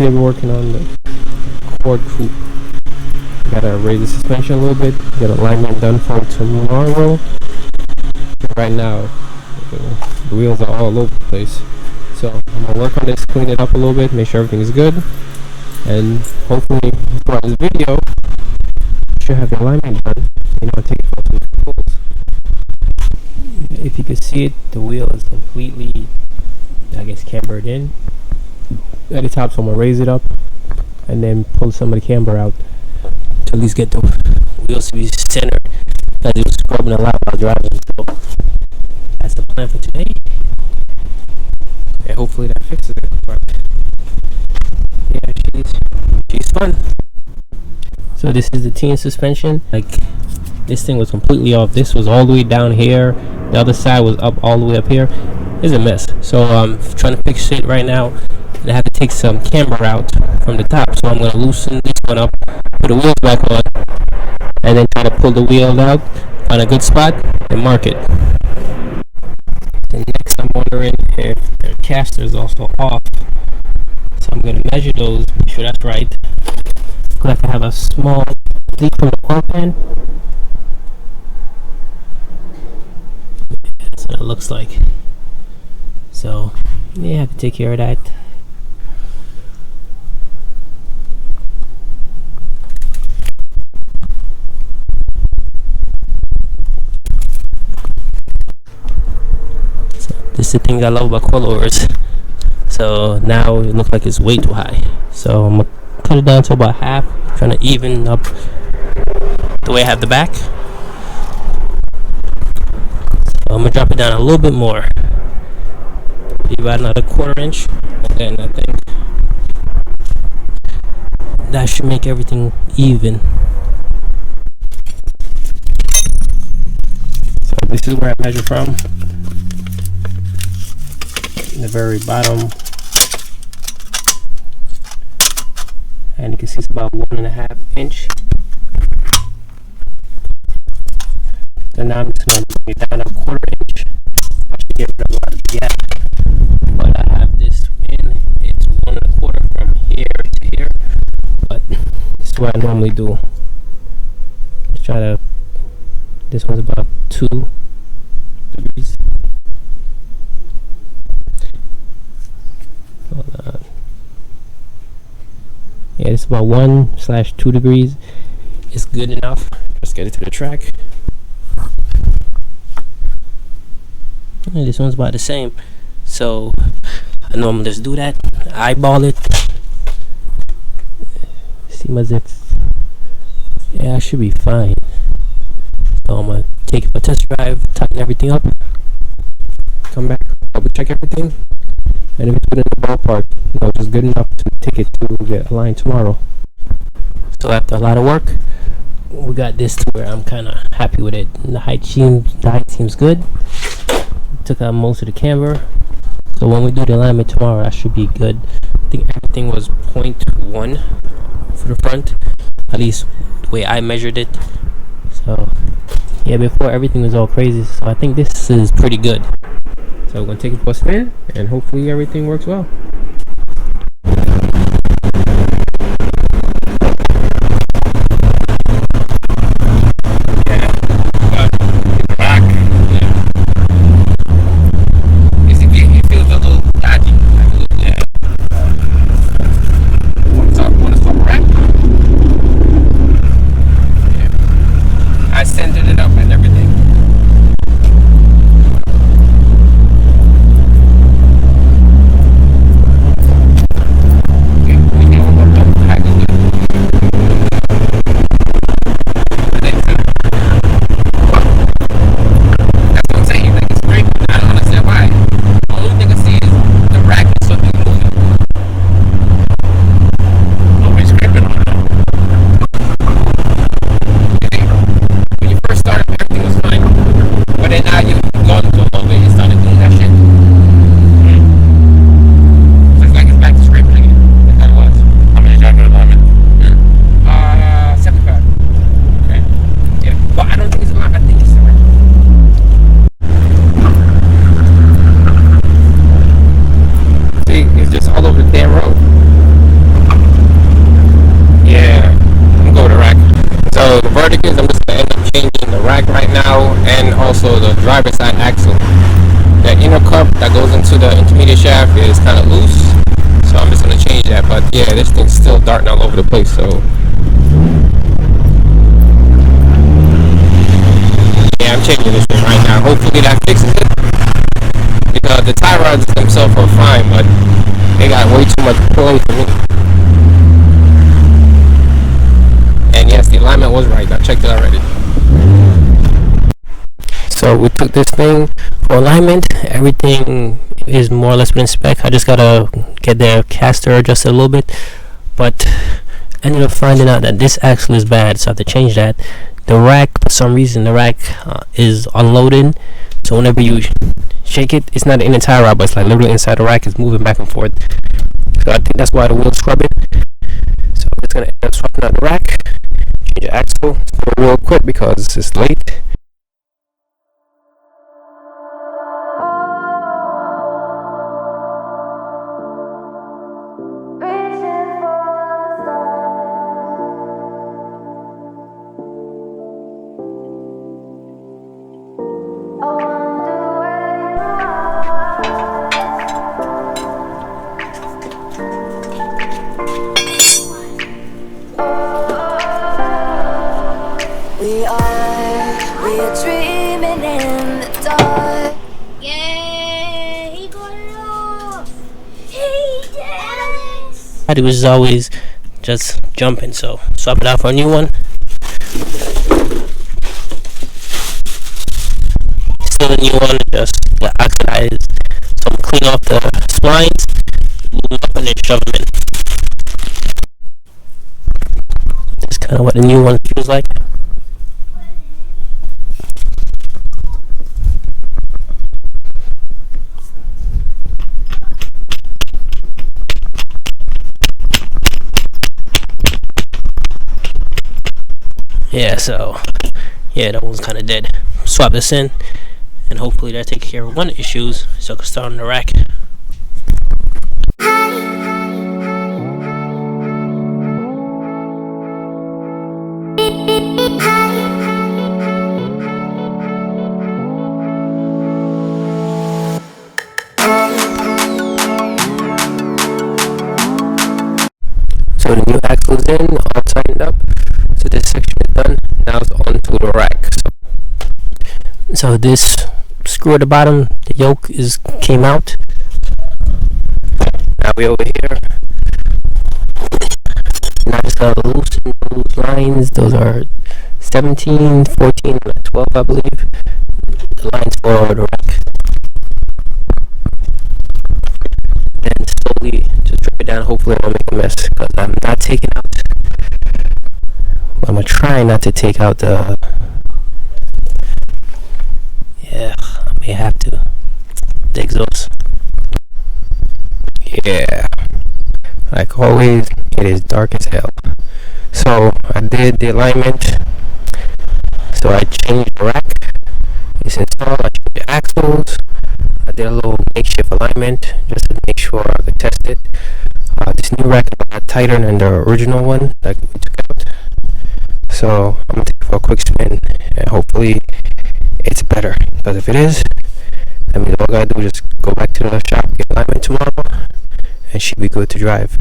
today we're working on the Accord Coupe. Gotta raise the suspension a little bit, get alignment done for tomorrow. Right now, the wheels are all over the place. So I'm gonna work on this, clean it up a little bit, make sure everything is good. And hopefully, throughout this video, I should have the alignment done. Take it for some pulls. If you can see it, the wheel is completely, cambered in at the top. So I'm gonna raise it up and then pull some of the camber out to at least get the wheels to be centered. Because it was scrubbing a lot while driving. So that's the plan for today. And hopefully that fixes it. But yeah, she's fun. So this is the teen suspension. This thing was completely off. This was all the way down here. The other side was up all the way up here. It's a mess. So I'm trying to fix it right now. And I have to take some camber out from the top. So I'm going to loosen this one up, put the wheels back on, and then try to pull the wheel out, find a good spot, and mark it. And next I'm wondering if the caster is also off. So I'm going to measure those, make sure that's right. Looks like I have a small leak from the oil pan. That's what it looks like. So yeah, I have to take care of that. So this is the thing I love about coilovers. So now it looks like it's way too high. So I'm gonna cut it down to about half, trying to even up the way I have the back. So I'm gonna drop it down a little bit more. About another 1/4 inch, and then I think that should make everything even. So this is where I measure from, the very bottom, and you can see it's about 1.5 inch. So now I'm just going to bring it down a 1/4 inch. I should get rid of a lot of the gap. But I have this in, it's 1 1/4 from here to here, but this is what I normally do. Let's try to, this one's about 2 degrees. Hold on. Yeah, it's about 1/2 degrees. It's good enough. Let's get it to the track. And this one's about the same. So I normally just do that, eyeball it, seems as if, yeah, I should be fine. So I'm gonna take it for a test drive, tighten everything up, come back, double check everything, and if it's in the ballpark, just good enough to take it to get aligned tomorrow. So after a lot of work, we got this to where I'm kind of happy with it. The height seems good. Took out most of the camber. So when we do the alignment tomorrow, I should be good. I think everything was 0.1 for the front, at least the way I measured it. So yeah, before everything was all crazy. So I think this is pretty good. So we're gonna take it for a spin, and hopefully everything works well. verdict is I'm just gonna end up changing the rack right now, and also the driver's side axle. That inner cup that goes into the intermediate shaft is kind of loose, so I'm just gonna change that. But yeah, this thing's still darting all over the place, so yeah, I'm changing this thing right now. Hopefully that fixes it, because the tie rods themselves are fine, but they got way too much play for me. And yes, the alignment was right. I checked it already. So we took this thing for alignment. Everything is more or less within spec. I just gotta get the caster adjusted a little bit, but ended up finding out that this axle is bad, so I have to change that. The rack, for some reason, the rack is unloaded, so whenever you shake it, it's not in the tie rod, but it's like literally inside the rack. It's moving back and forth. So I think that's why the wheel's scrubbing. So I'm just gonna end up swapping out the rack, change the axle. It's going real quick because it's late. We are dreaming in the dark. Yeah, he got it off. He did. I was always just jumping, so swap it out for a new one. Still a new one, just oxidized. So I'm clean off the splines, lube them up, and then shove them in. That's kind of what the new one feels like. Yeah, so yeah, that one's kind of dead. Swap this in, and hopefully that takes care of one of the issues, so I can start on the rack. So the new axle is in, all tightened up. So this section is done. Now it's on to the rack. So this screw at the bottom, the yoke came out. Now we over here. Now I just gotta loosen those lines. Those are 17, 14, and 12, I believe. The lines for the rack. Then slowly just drip it down. Hopefully I don't make a mess, because I'm not taking out. I'm gonna try not to take out the. Yeah, I may have to. The exhaust. Yeah. Like always, it is dark as hell. So I did the alignment. So I changed the rack. It's installed. I changed the axles. I did a little makeshift alignment just to make sure I could test it. This new rack is a lot tighter than the original one that we took out. So I'm gonna take it for a quick spin, and hopefully it's better. Because if it is, that means all I gotta do is just go back to the shop, get alignment tomorrow, and she'll be good to drive.